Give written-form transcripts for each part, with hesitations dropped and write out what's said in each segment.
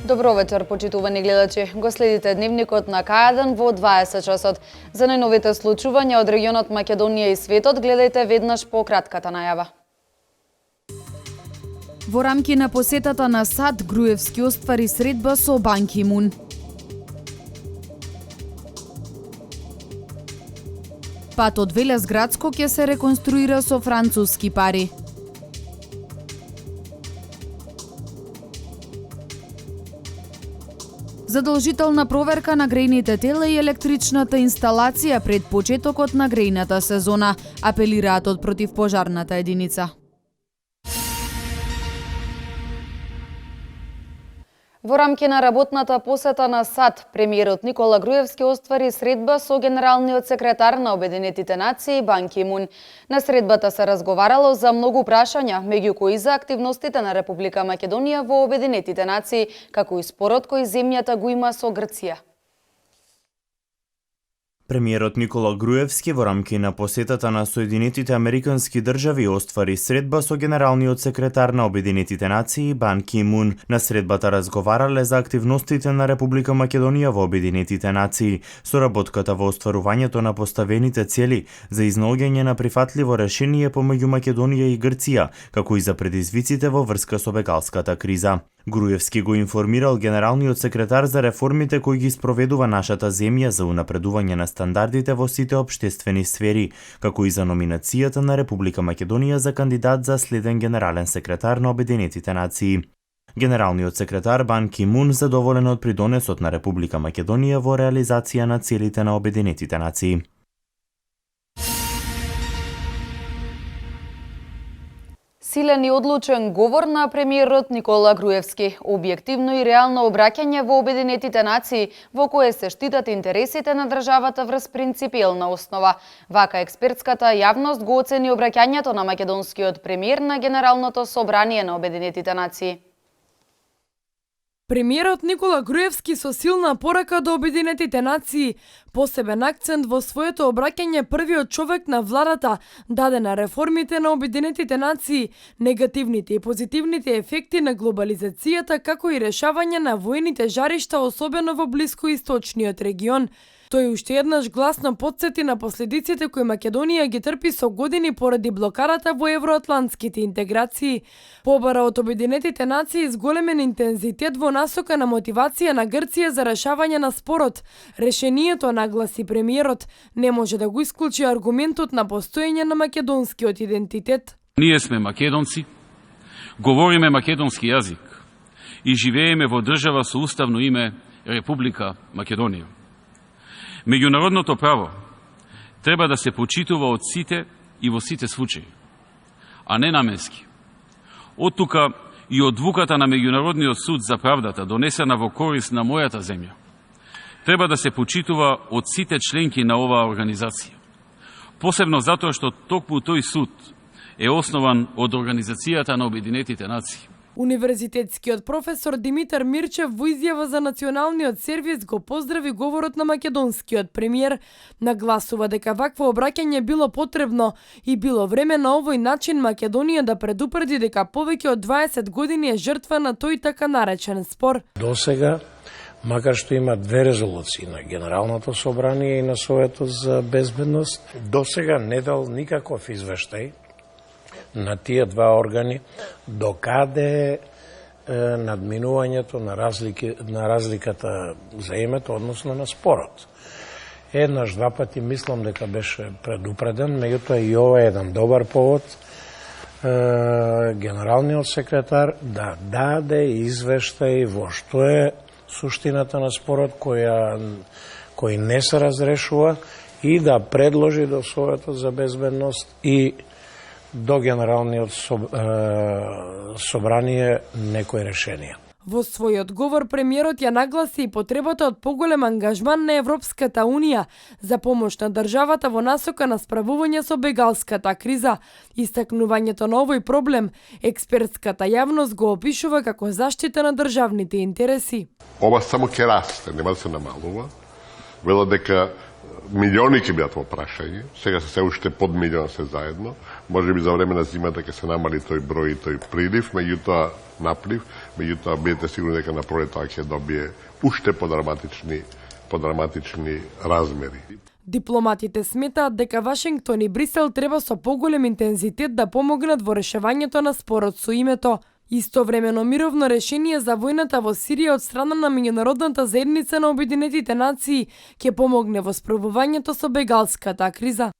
Добро вечер, почитувани гледачи. Го следите дневникот на К1 во 20 часот. За најновите случувања од регионот Македонија и светот гледајте веднаш по кратката најава. Во рамки на посетата на САД, Груевски оствари средба со Бан Ки Мун. Патот Велес Градско ќе се реконструира со француски пари. Задолжителна проверка на грејните тела и електричната инсталација пред почетокот на грејната сезона, апелираат од противпожарната единица. Во рамки на работната посета на САД, премиерот Никола Груевски оствари средба со генералниот секретар на Обединетите нации Бан Ки Мун. На средбата се разговарало за многу прашања, меѓу кои за активностите на Република Македонија во Обединетите нации, како и спорот кој земјата го има со Грција. Премиерот Никола Груевски во рамки на посетата на Соединетите Американски држави оствари средба со генералниот секретар на Обединетите нации Бан Ки Мун. На средбата разговарале за активностите на Република Македонија во Обединетите нации, соработката во остварувањето на поставените цели за изнаоѓање на прифатливо решение помеѓу Македонија и Грција, како и за предизвиците во врска со бегалската криза. Груевски го информирал генералниот секретар за реформите кои ги спроведува нашата земја за унапредување на стандардите во сите општествени сфери, како и за номинацијата на Република Македонија за кандидат за следен генерален секретар на Обединетите нации. Генералниот секретар Бан Ки Мун задоволен од придонесот на Република Македонија во реализација на целите на Обединетите нации. Силен и одлучен говор на премиерот Никола Груевски, објективно и реално обраќање во Обединетите нации, во кое се штитат интересите на државата врз принципиелна основа. Вака експертската јавност го оцени обраќањето на македонскиот премиер на Генералното собрание на Обединетите нации. Премиерот Никола Груевски со силна порака до Обединетите нации, посебен акцент во своето обраќање првиот човек на владата даде на реформите на Обединетите нации, негативните и позитивните ефекти на глобализацијата, како и решавање на воените жаришта, особено во блискоисточниот регион. Тој уште еднаш гласно потсети на последиците кои Македонија ги трпи со години поради блокарата во евроатлантските интеграции. Побара од Обединетите нации с големен интензитет во насока на мотивација на Грција за решавање на спорот. Решението, нагласи премиерот, не може да го исклучи аргументот на постоење на македонскиот идентитет. Ние сме македонци, говориме македонски јазик и живееме во држава со уставно име Република Македонија. Меѓународното право треба да се почитува од сите и во сите случаи, а не наменски. Оттука и одлуката на Меѓународниот суд за правдата, донесена во корист на мојата земја, треба да се почитува од сите членки на оваа организација. Посебно затоа што токму тој суд е основан од Организацијата на Обединетите нации. Универзитетскиот професор Димитар Мирчев во изјава за националниот сервис го поздрави говорот на македонскиот премиер, нагласува дека вакво обраќање било потребно и било време на овој начин Македонија да предупреди дека повеќе од 20 години е жртва на тој така наречен спор. Досега, макар што има две резолуции на Генералното собрание и на Советот за безбедност, досега не дал никаков извештај на тие два органи докаде надминувањето на разликата за името, односно на спорот. Еднаш, два пати мислам дека беше предупреден, меѓутоа и ова е еден добар повод генералниот секретар да даде извештај во што е суштината на спорот кој не се разрешува и да предложи до Советот за безбедност и до Генералниот собрание некои решенија. Во својот говор премиерот ја нагласи и потребата од поголем ангажман на Европската Унија за помош на државата во насока на справување со бегалската криза. Истакнувањето на овој проблем, експертската јавност го опишува како заштита на државните интереси. Ова само ќе расте, нема да се намалува. Велат дека милиони ќе бидат во прашање, сега се уште под милион се заедно, може би за време на зимата ќе се намали тој број и тој прилив, меѓутоа наплив, меѓутоа бидете сигурни дека на пролетот ќе добие уште подраматични размери. Дипломатите сметаат дека Вашингтон и Брисел треба со поголем интензитет да помогнат во решавањето на спорот со името. Истовремено мировно решение за војната во Сирија од страна на меѓународната заедница на Обединетите нации ќе помогне во справувањето со бегалската криза.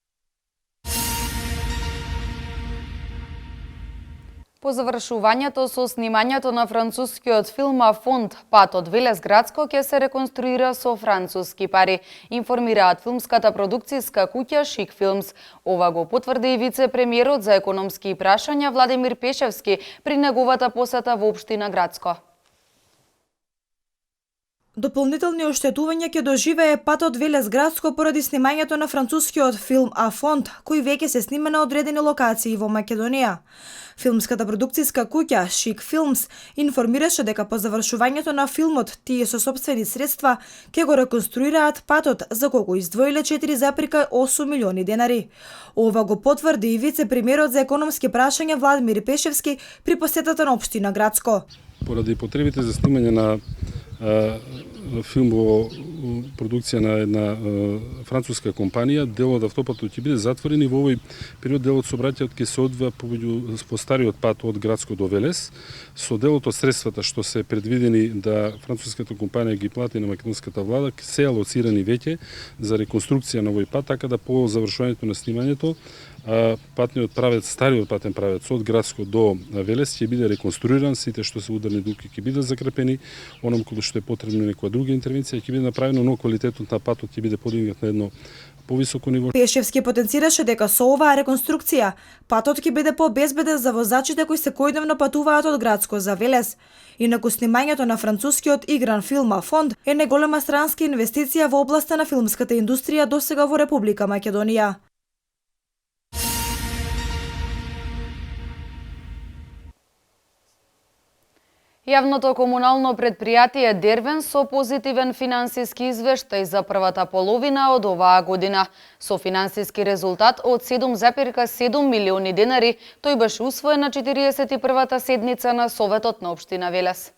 По завршувањето со снимањето на францускиот филм Афонд, патот Велес-Градско ќе се реконструира со француски пари, информираат филмската продукцијска куќа Шик Филмс. Ова го потврди и вице-премиерот за економски прашања Владимир Пешевски при неговата посета во општина Градско. Дополнителни оштетувања ќе доживее патот Велес-Градско поради снимањето на францускиот филм Афонд, кој веќе се снима на одредени локации во Македонија. Филмската продукцијска куќа Шик Филмс информираше дека по завршувањето на филмот тие со сопствени средства ќе го реконструираат патот за колку издвоиле 4,8 милиони денари. Ова го потврди и вице-премиерот за економски прашања Владимир Пешевски при посетата на општина Градско. Поради потребите за снимање на филм во продукција на една француска компанија, делот автопатот ќе биде затворен и во овој период делот сообраќајот ќе се одвива по стариот пат од Градско до Велес, со делот од средствата што се предвидени да француската компанија ги плати на македонската влада, се алоцирани веќе за реконструкција на овој пат, така да по завршувањето на снимањето патниот правец, стариот патен правец од Градско до Велес ќе биде реконструиран, сите што се ударни дупки ќе бидат закрепени, оном кога што е потребно некоја друга интервенција ќе биде направено, но квалитетот на патот ќе биде подигнат на едно повисоко ниво. Пешевски потенцираше дека со оваа реконструкција патот ќе биде побезбеден за возачите кои секојдневно патуваат од Градско за Велес. Инаку снимањето на францускиот игран филм Афонд е најголема странска инвестиција во областа на филмската индустрија досега во Република Македонија. Јавното комунално предпријатие Дервен со позитивен финансиски извештај за првата половина од оваа година. Со финансиски резултат од 7,7 милиони денари, тој беше усвоен на 41-та седница на Советот на општина Велес.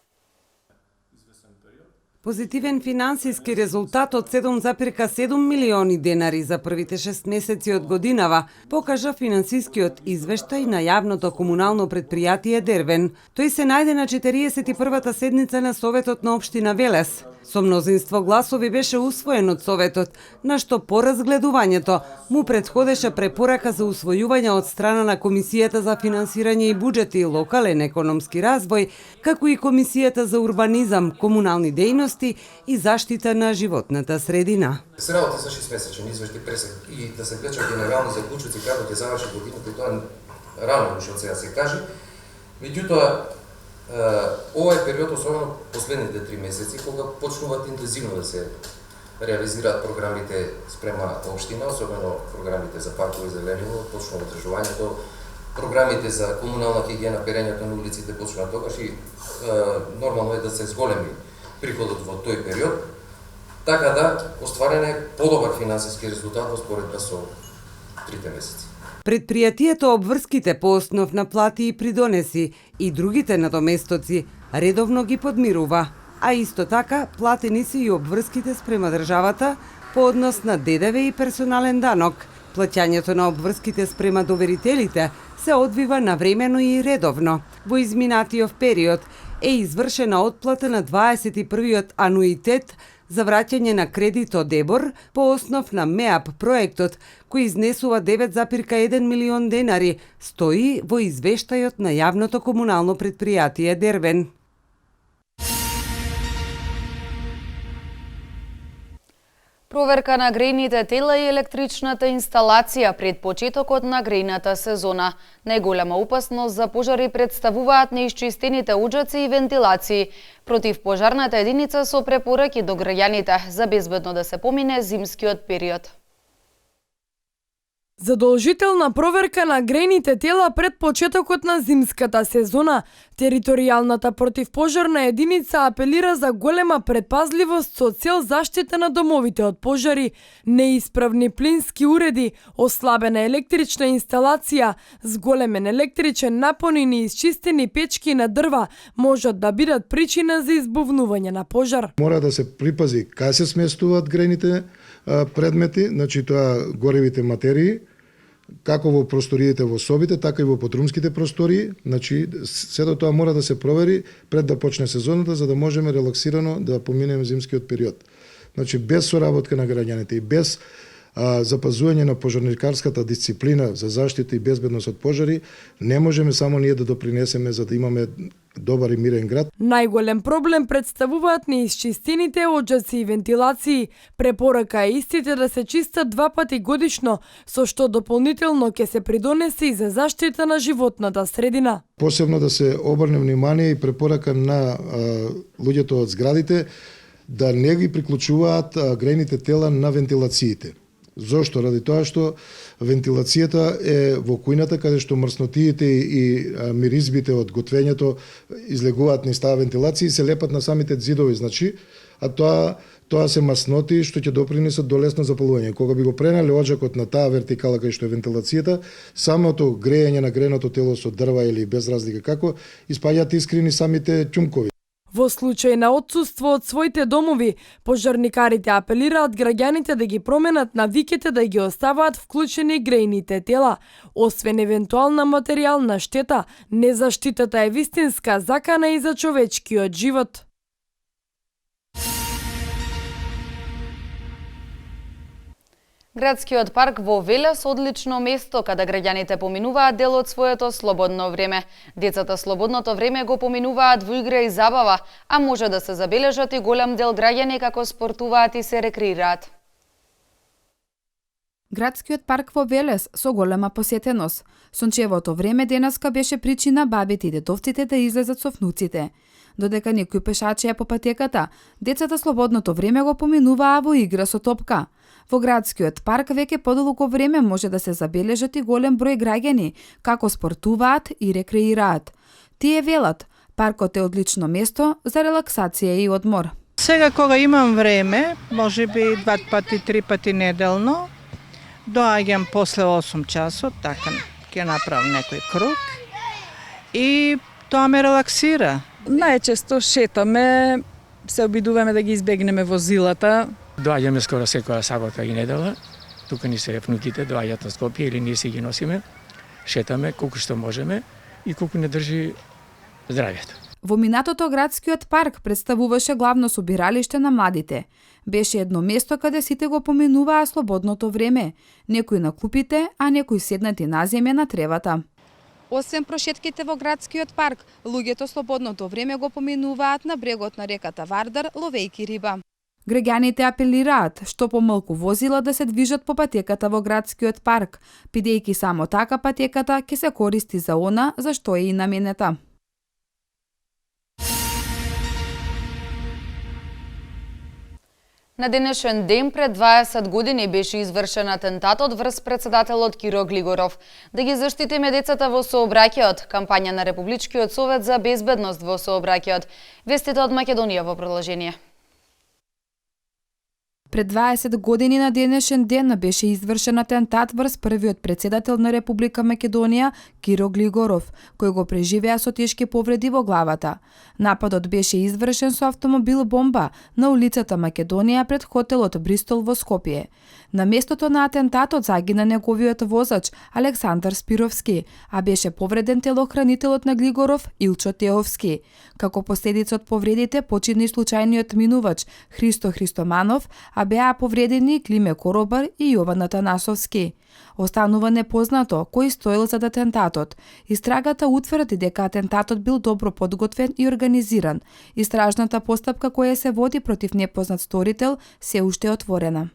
Позитивен финансиски резултат од 7,7 милиони денари за првите 6 месеци од годинава покажа финансискиот извештај на јавното комунално предпријатие Дервен. Тој се најде на 41-та седница на Советот на општина Велес. Со мнозинство гласови беше усвоен од Советот, на што по разгледувањето му претходеше препорака за усвојување од страна на Комисијата за финансирање и буџет и локален економски развој, како и Комисијата за урбанизам, комунални дејности и заштита на животната средина. Се работи за 6 месечен извештај пресек и да се гледа генерални заклучоци како ќе заврши годината, и тоа рано уште од сега се каже. Меѓутоа, овој период, особено последните 3 месеци, кога почнуваат интензивно да се реализираат програмите спрема општина, особено програмите за паркови зелениво, почнува одржувањето, програмите за комунална хигиена, перењето на улиците почнуваат тогаш и нормално е да се зголеми приходот во тој период, така да остварен е подобар финансиски резултат во споредба со 3 месеци. Предпријатието обврските по основ на плати и придонеси и другите надоместоци редовно ги подмирува, а исто така платени се и обврските спрема државата по однос на ДДВ и персонален данок. Плаќањето на обврските спрема доверителите се одвива навремено и редовно. Во изминатиот период е извршена отплата на 21-иот ануитет за враќање на кредит од ЕБОР по основ на МЕАП проектот, кој изнесува 9,1 милион денари, стои во извештајот на јавното комунално предпријатие Дервен. Проверка на грејните тела и електричната инсталација пред почетокот на грејната сезона. Најголема опасност за пожари представуваат неисчистените уџаци и вентилации. Против пожарната единица со препораки до граѓаните за безбедно да се помине зимскиот период. Задолжителна проверка на грејните тела пред почетокот на зимската сезона. Територијалната противпожарна единица апелира за голема предпазливост со цел заштита на домовите од пожари, неисправни плински уреди, ослабена електрична инсталација, зголемен електричен напон и неисчистени печки на дрва можат да бидат причина за избувнување на пожар. Мора да се припази кај се сместуваат грејните предмети, значи тоа горевите материи, како во просториите во собите, така и во подрумските простории, значи сето тоа мора да се провери пред да почне сезоната за да можеме релаксирано да поминеме зимскиот период. Значи без соработка на граѓаните и без запазување на пожарникарската дисциплина за заштита и безбедност од пожари, не можеме само ние да допринесеме за да имаме добар и мирен град. Најголем проблем представуваат неисчистените оџаци и вентилации. Препорака е истите да се чистат 2 пати годишно, со што дополнително ќе се придонесе и за заштита на животната средина. Посебно да се обрне внимание и препорака на луѓето од зградите да не ги приклучуваат грејните тела на вентилациите. Зошто? Ради тоа што вентилацијата е во кујната каде што мрснотиите и миризбите од готвењето излегуваат низ таа вентилација и се лепат на самите ѕидови, значи, а тоа се масноти што ќе допринесат до лесно запалување. Кога би го пренеле оџакот на таа вертикала кај што е вентилацијата, самото грејење на грејното тело со дрва или без разлика како, испаѓаат искрени самите ќумкови. Во случај на отсуство од своите домови, пожарникарите апелираат граѓаните да ги променат навиките да ги оставаат вклучени грејните тела. Освен евентуална материјална штета, незаштитата е вистинска закана и за човечкиот живот. Градскиот парк во Велес одлично место каде граѓаните поминуваат дел од своето слободно време. Децата слободното време го поминуваат во игра и забава, а може да се забележат и голем дел граѓани како спортуваат и се рекреираат. Градскиот парк во Велес со голема посетеност. Сончевото време денеска беше причина бабите и детовците да излезат со внуците. Додека некои пешачи е по патеката, децата слободното време го поминуваа во игра со топка. Во градскиот парк веќе подолго време може да се забележат и голем број граѓани како спортуваат и рекреираат. Тие велат, паркот е одлично место за релаксација и одмор. Сега кога имам време, може би 2 пати, 3 пати неделно, доаѓам после 8 часот, така ќе направам некој круг и тоа ме релаксира. Најчесто шетаме, се обидуваме да ги избегнеме возилата. Доаѓаме скоро секоја сабота и недела. Тука ни се внуките доаѓаат на Скопје или ние си ги носиме. Шетаме колку што можеме и колку не држи здравјето. Во минатото градскиот парк представуваше главно собиралиште на младите. Беше едно место каде сите го поминуваа слободното време. Некои на клупите, а некои седнати на земја на тревата. Освен прошетките во градскиот парк, луѓето слободното време го поминуваат на брегот на реката Вардар, ловејки риба. Граѓаните апелираат што помалку возила да се движат по патеката во градскиот парк, бидејќи само така патеката ќе се користи за она за што е и наменета. На денешен ден пред 20 години беше извршен атентатот врз председателот Киро Глигоров. Да ги заштитиме децата во сообраќајот, кампања на Републичкиот совет за безбедност во сообраќајот. Вестите од Македонија во продолжение. Пред 20 години на денешен ден беше извршен атентат врз првиот председател на Република Македонија, Киро Глигоров, кој го преживеа со тешки повреди во главата. Нападот беше извршен со автомобил бомба на улицата Македонија пред хотелот Бристол во Скопје. На местото на атентатот загина неговиот возач Александар Спировски, а беше повреден телохранителот на Глигоров Илчо Теовски. Како последица од повредите почина и случајниот минувач Христо Христоманов, а беа повредени Климе Коробар и Јован Атанасовски. Останува непознато кој стоел зад атентатот. Истрагата утврди дека атентатот бил добро подготвен и организиран. Истражната постапка која се води против непознат сторител се уште отворена.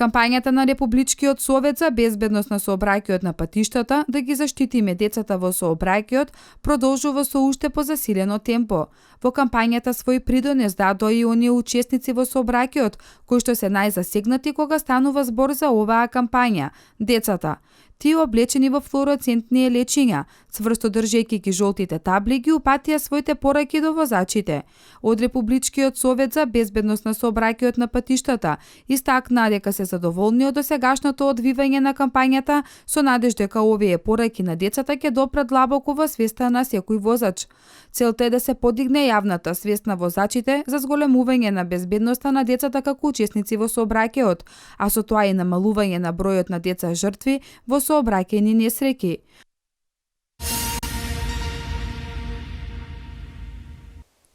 Кампањата на Републичкиот совет за безбедност на сообраќајот на патиштата да ги заштитиме децата во сообраќајот продолжува со уште позасилено темпо. Во кампањата свој придонес дадоа и оние учесници во сообраќајот кои што се најзасегнати кога станува збор за оваа кампања – децата. Тие облечени во флуоресцентни лечиња, цврсто држејќи ги жолтите табли, ги упатија своите пораки до возачите. Од Републичкиот совет за безбедност на сообраќајот на патиштата истакнаа дека се задоволни од досегашното одвивање на кампањата со надеж дека овие пораки на децата ќе допрат длабоко во свеста на секој возач. Целта е да се подигне јавната свест на возачите за зголемување на безбедноста на децата како учесници во сообраќајот, а со тоа и намалување на бројот на деца жртви во сообраќајни несреќи.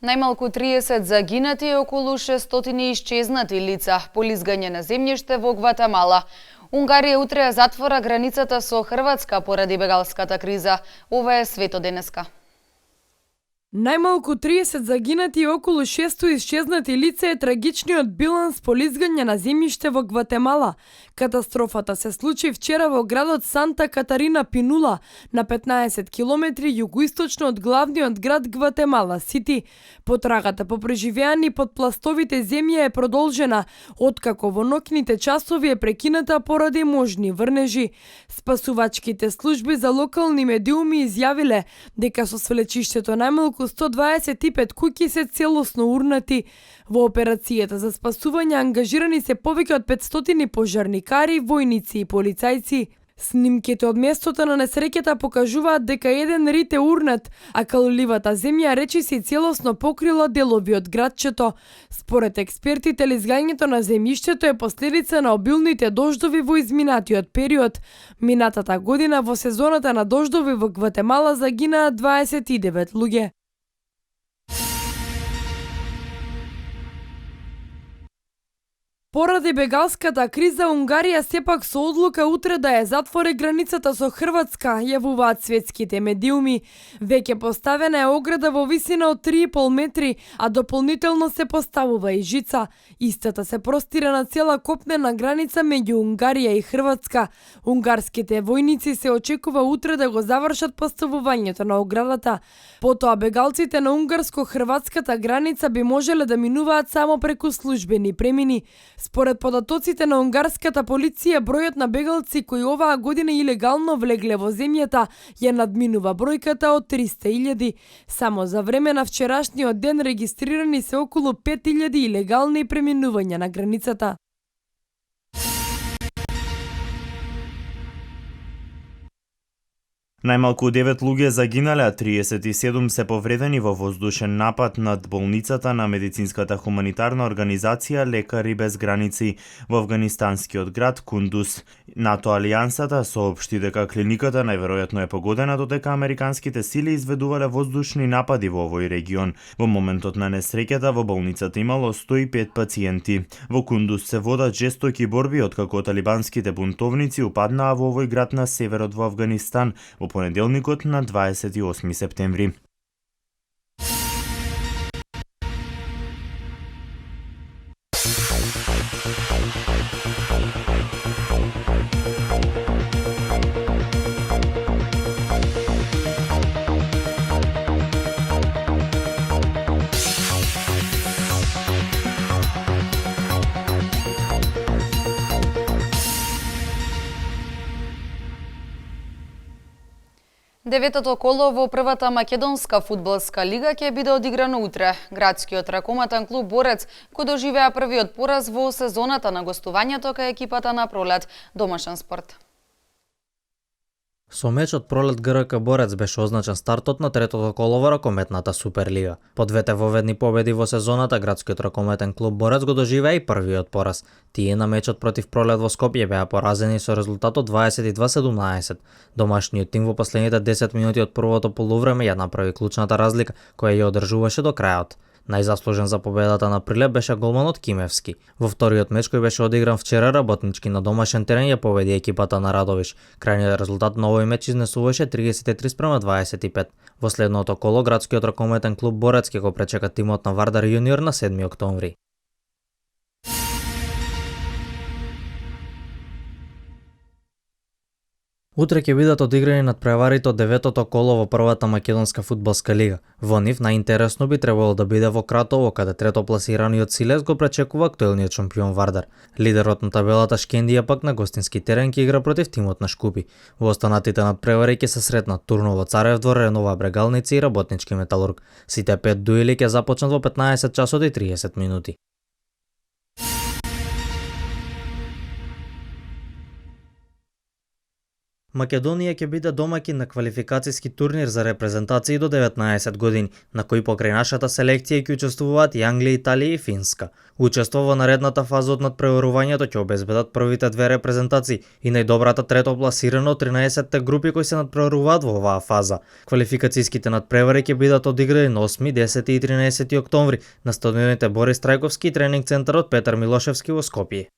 Најмалку 30 загинати и околу 600 исчезнати лица по лизгање на земјиште во Гватемала. Унгарија утре затвора границата со Хрватска поради бегалската криза. Ова е свето денеска. Најмалку 30 загинати и околу 600 исчезнати лица е трагичниот биланс по лизгање на земјиште во Гватемала. Катастрофата се случи вчера во градот Санта Катарина Пинула, на 15 километри југоисточно од главниот град Гватемала Сити. Потрагата по преживеани под пластовите земја е продолжена, откако во ноќните часови е прекината поради можни врнежи. Спасувачките служби за локални медиуми изјавиле дека со свлечиштето најмалку 125 куќи се целосно урнати. Во операцијата за спасување ангажирани се повеќе од 500 пожарникари, војници и полицајци. Снимките од местото на несреќата покажуваат дека еден рит е урнат, а калуливата земја речиси целосно покрила делови од градчето. Според експертите, лизгањето на земјиштето е последица на обилните дождови во изминатиот период. Минатата година во сезоната на дождови во Гватемала загинаа 29 луѓе. Поради бегалската криза, Унгарија сепак со одлука утре да ја затвори границата со Хрватска, јавуваат светските медиуми. Веќе поставена е ограда во висина од 3,5 метри, а дополнително се поставува и жица. Истата се простира на цела копнена граница меѓу Унгарија и Хрватска. Унгарските војници се очекува утре да го завршат поставувањето на оградата. Потоа бегалците на унгарско-хрватската граница би можеле да минуваат само преку службени премини. Според податоците на унгарската полиција, бројот на бегалци кои оваа година илегално влегле во земјата ја надминува бројката од 300.000. Само за време на вчерашниот ден регистрирани се околу 5.000 илегални преминувања на границата. Најмалку 9 луѓе загинале, а 37 се повредени во воздушен напад над болницата на медицинската хуманитарна организација Лекари без граници во афганистанскиот град Кундус. НАТО Алијансата соопшти дека клиниката најверојатно е погодена додека американските сили изведувале воздушни напади во овој регион. Во моментот на несреќата во болницата имало 105 пациенти. Во Кундус се водат жестоки борби откако талибанските бунтовници упаднаа во овој град на северот во Авганистан во понеделникот на 28 септември. Деветото коло во првата македонска фудбалска лига ќе биде одиграно утре. Градскиот ракометен клуб Борец го доживеа првиот пораз во сезоната на гостувањето кај екипата на Пролет, домашен спорт. Со мечот Пролет ГРК Борец беше означен стартот на третото коло во ракометната Суперлига. По двете воведни победи во сезоната, градскиот ракометен клуб Борец го доживеа и првиот пораз. Тие на мечот против Пролет во Скопје беа поразени со резултатот 22-17. Домашниот тим во последните 10 минути од првото полувреме ја направи клучната разлика, која ја одржуваше до крајот. Најзаслужен за победата на Прилеп беше голманот Кимевски. Во вториот меч кој беше одигран вчера, работнички на домашен терен ја победи екипата на Радовиш. Крајниот резултат на овој меч изнесуваше 33-25. Во следното коло, градскиот ракометен клуб Борец ќе го пречека тимот на Вардар Јуниор на 7 октомври. Утре ќе бидат одиграни надпреварите од 9-то коло во првата македонска фудбалска лига. Во нив најинтересно би требало да биде во Кратово, каде третопласираниот Силес го пречекува актуелниот шампион Вардар. Лидерот на табелата Шкендија пак на гостински терен ќе игра против тимот на Шкупи. Во останатите надпревари ќе се сретнат Турново Царев двор, Ренова Брегалници и Работнички Металург. Сите 5 дуели ќе започнат во 15 часот и 30 минути. Македонија ќе биде домаќин на квалификацијски турнир за репрезентации до 19 години, на кој покрај нашата селекција ќе учествуваат и Англија, Италија и Финска. Учество во наредната фаза од надпреварувањето ќе обезбедат првите две репрезентации и најдобрата третопласирана од 13-те групи кои се надпреваруваат во оваа фаза. Квалификацијските надпревари ќе бидат одиграни на 8, 10 и 13 октомври на стадионите Борис Трајковски и тренинг центарот Петар Милошевски во Скопје.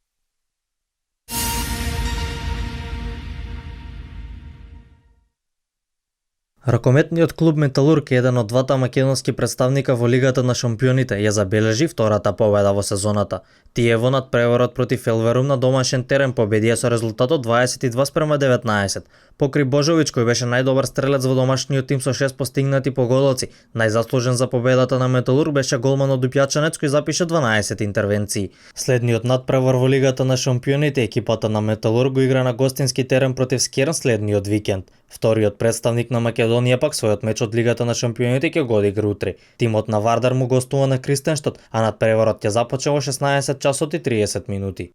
Ракометниот клуб Металург, еден од двата македонски представника во Лигата на шампионите, ја забележи втората победа во сезоната. Тие во надпреварот против Елверум на домашен терен победија со резултатот 22:19. Покри Божович, кој беше најдобар стрелец во домашниот тим со 6 постигнати поголовци, најзаслужен за победата на Металург беше голманот Дупјачанец кој запише 12 интервенции. Следниот надпревар во Лигата на шампионите, екипата на Металург го игра на гостински терен против Скерн следниот викенд. Вториот представник на Македонија пак својот меч од Лигата на шампионите ќе го одигра утре. Тимот на Вардар му гостува на Кристенштот, а надпреварот ќе започне во 16 часот и 30 минути.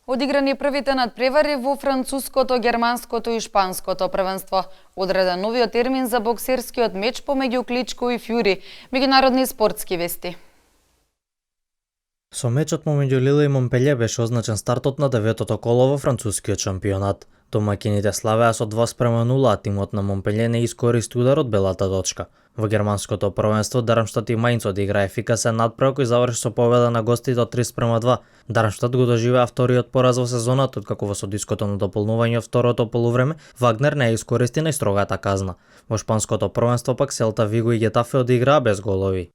Одиграни првите надпревари во француското, германското и шпанското првенство. Одреден новиот термин за боксерскиот меч помеѓу Кличко и Фјури. Меѓународни спортски вести. Со мечот помеѓу Лиле и Монпелје беше означен стартот на 9-то коло во францускиот шампионат. Домаќините славеа со 2:0, а тимот на Монпелје не искористи удар од белата точка. Во германското првенство Дармштат и Мајнц одигра ефикасен надпревар кој заврши со победа на гостите од 3:2. Дармштат го доживеа вториот пораз во сезоната, откако во судиското надополнување од второто полувреме Вагнер не искористи најстрогата казна. Во шпанското првенство пак Селта Виго и Гетафе одиграа без голови.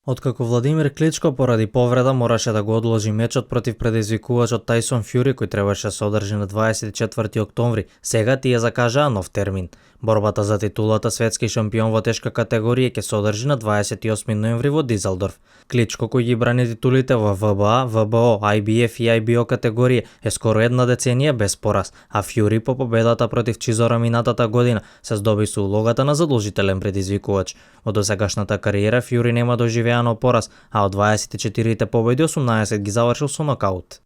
Откако Владимир Кличко поради повреда мораше да го одложи мечот против предизвикувачот Тајсон Фјури кој требаше да се одржи на 24 октомври, сега тие закажаа нов термин. Борбата за титулата светски шампион во тешка категорија ќе се одржи на 28 ноември во Дизелдорф. Кличко кој ги брани титулите во ВБА, ВБО, IBF и IBO категорија е скоро една деценија без пораз, а Фјури по победата против Чизора минатата година се здоби со улогата на задолжителен предизвикувач. Од досегашната кариера Фјури нема доживеано пораз, а од 24 победи 18 ги завршил со нокаут.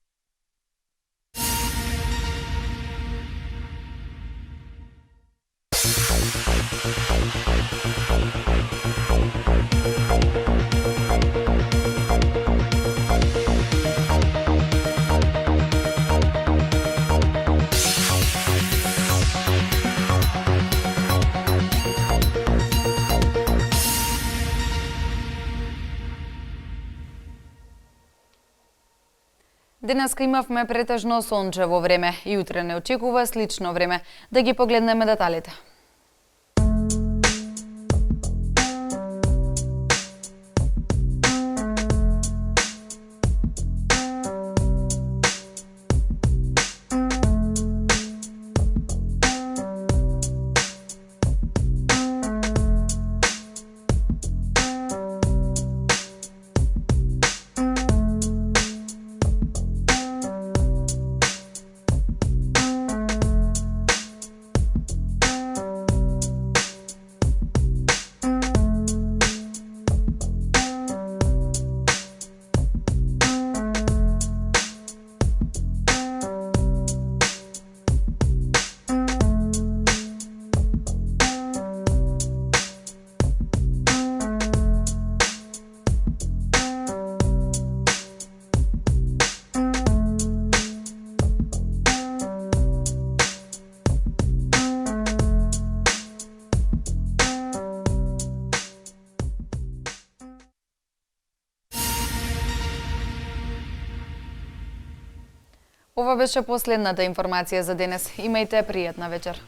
Денеска имавме претежно сончево време и утре не очекува слично време. Да ги погледнеме деталите. Ова беше последната информација за денес. Имајте пријатна вечер.